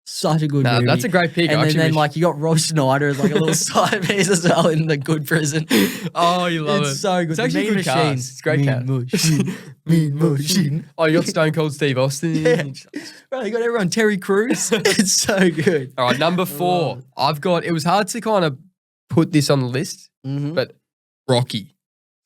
such a good Nah, movie. that's a great pick. I And then, actually wish- like you got Rob Schneider as like a little side piece as well in the good prison. Oh, you love it's it. so good. It's actually a Mean good Machine. cast. It's a great Mean cast. Machine. Mean Machine. Oh, you got Stone Cold Steve Austin. Yeah. Bro, you got everyone. Terry Crews. It's so good. All right, number 4. I've got. It was hard to kind of put this on the list, Mhm. but Rocky.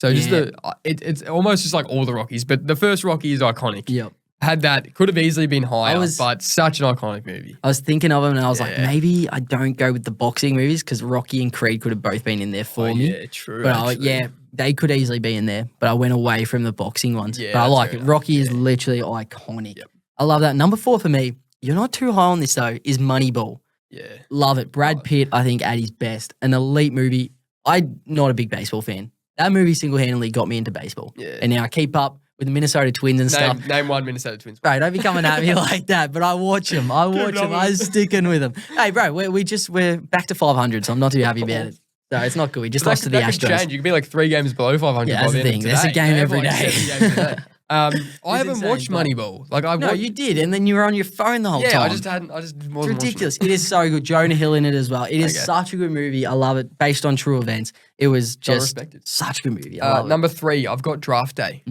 So just Yeah. it's almost just like all the Rockies, but the first Rocky is iconic. Yep. Had that, could have easily been higher, was- but such an iconic movie. I was thinking of him and I was like, Yeah. maybe I don't go with the boxing movies because Rocky and Creed could have both been in there for Oh, me. yeah, true. But actually. yeah, they could easily be in there. But I went away from the boxing ones. Yeah, but I that's like fair it. enough. Rocky is Yeah. literally iconic. Yep. I love that. Number 4 for me, you're not too high on this though, is Moneyball. Yeah. Love it. Brad Pitt, I think, at his best. An elite movie. I'm not a big baseball fan. That movie single-handedly got me into baseball. Yeah. And now I keep up with the Minnesota Twins and stuff. Name one Minnesota Twins. Bro, don't be coming at me like that. But I watch them. I'm sticking with them. Hey, bro, we're back to 500, so I'm not too happy about it. No, it's not good. We just lost to the Astros. Could change. You could be like 3 games below 500. Yeah, that's the thing. There's a game every day. I haven't watched Moneyball. Like No, you did, and then you were on your phone the whole time. Yeah, I just wasn't It's ridiculous. It is so good. Jonah Hill in it as well. It is such a good movie. I love it. Based on true events. It was just such a good movie. I love it. Number 3, I've got Draft Day.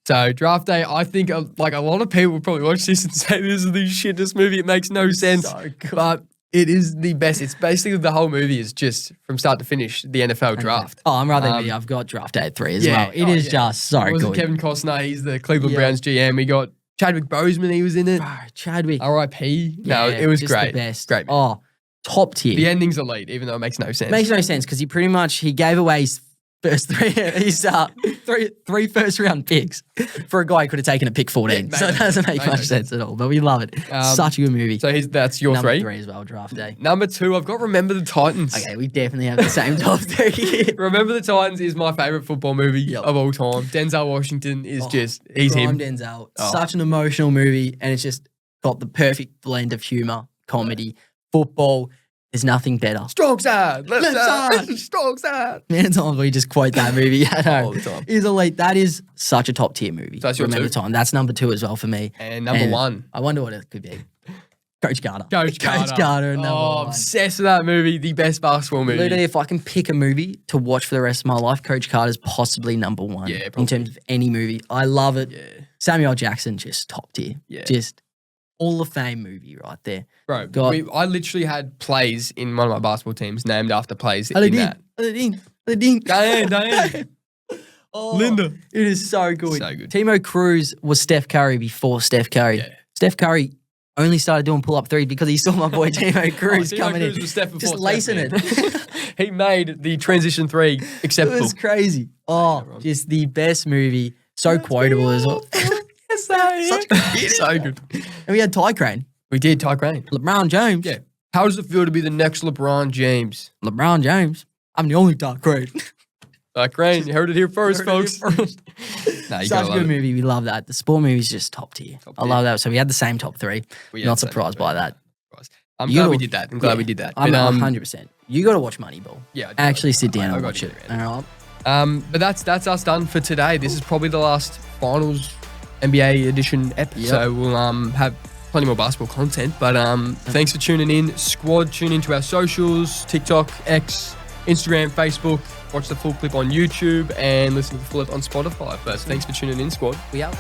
So Draft Day, I think like a lot of people would probably watch this and say this is the shittest movie. It makes no sense. So good. But it is the best. It's basically the whole movie is just from start to finish the NFL draft. Oh, I'm rather I've got Draft Day at 3 as well. It is just so good. Kevin Costner, he's the Cleveland Browns GM. We got Chadwick Boseman, he was in it. Chadwick. R.I.P. No, it was great. The best. Great. Oh, top tier. The ending's elite, even though it makes no sense. It makes no sense because he gave away his first three first round picks for a guy who could have taken a pick 14. So it doesn't make much sense at all. But we love it. Such a good movie. So that's your Number 3? 3 as well, Draft Day. Number 2, I've got Remember the Titans. Okay, we definitely have the same top 3. Remember the Titans is my favorite football movie of all time. Denzel Washington is he's him. Denzel. Such an emotional movie, and it's just got the perfect blend of humor, comedy, football. There's nothing better. Strong side, left side, strong side. Man, times we just quote that movie all the time. Is elite. That is such a top tier movie. So that's your Remember 2? the Time. That's number 2 as well for me. And number 1. I wonder what it could be. Coach Carter. Coach Carter. Number 1. Obsessed with that movie. The best basketball movie. Literally, if I can pick a movie to watch for the rest of my life, Coach Carter is possibly number 1 in terms of any movie. I love it. Yeah. Samuel Jackson, just top tier. Yeah. Just Hall of Fame movie right there. Bro, I literally had plays in one of my basketball teams named after plays in that. Diane. Linda. It is so good. So good. Timo Cruz was Steph Curry before Steph Curry. Yeah. Steph Curry only started doing pull-up 3 because he saw my boy Timo Cruz coming in. Was Steph just lacing it. He made the transition 3 acceptable. It was crazy. Just the best movie. So quotable as well. So good. And we had Ty Crane. We did, Ty Crane. LeBron James. Yeah. How does it feel to be the next LeBron James? LeBron James. I'm the only Ty Crane. Ty Crane, you heard it here first, folks. Such a good movie. We love that. The sport movie is just top tier. I love that. So we had the same top 3. Not surprised by that. I'm glad we did that. I'm 100%. You got to watch Moneyball. Yeah. Actually sit down and watch it. All right. But that's us done for today. This is probably the last finals NBA edition episode. Yep. So we'll have plenty more basketball content. But thanks for tuning in. Squad, tune into our socials, TikTok, X, Instagram, Facebook. Watch the full clip on YouTube and listen to the full clip on Spotify. But thanks for tuning in, Squad. We out.